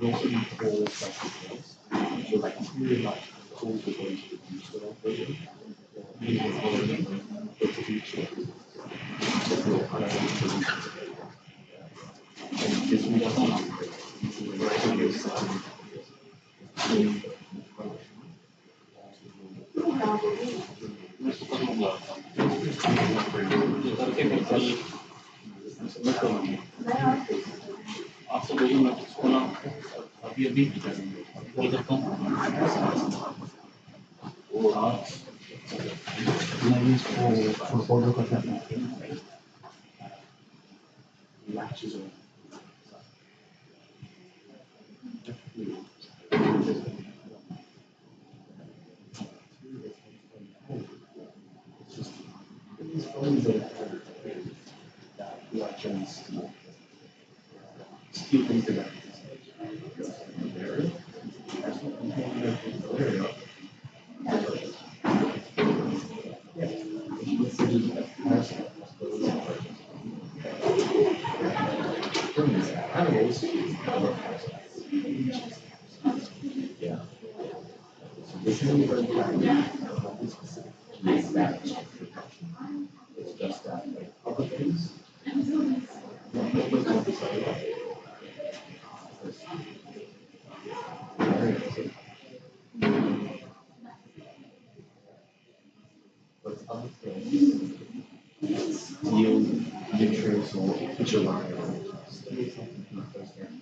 We also need whole specifications. So like serialized calls are going to the user operator, meaning the feature. And this we don't operate using the regular system. आपसे लोगों ने सुना अभी अभी वो देखो वो आज मैं इसको फॉलो करना चाहती हूँ latches on it's just these phones that we actually steal things to that. Animals. Yeah. This is very specific. It's just that like other things. But other things steal pictures or picture line. Steal something from the first hand.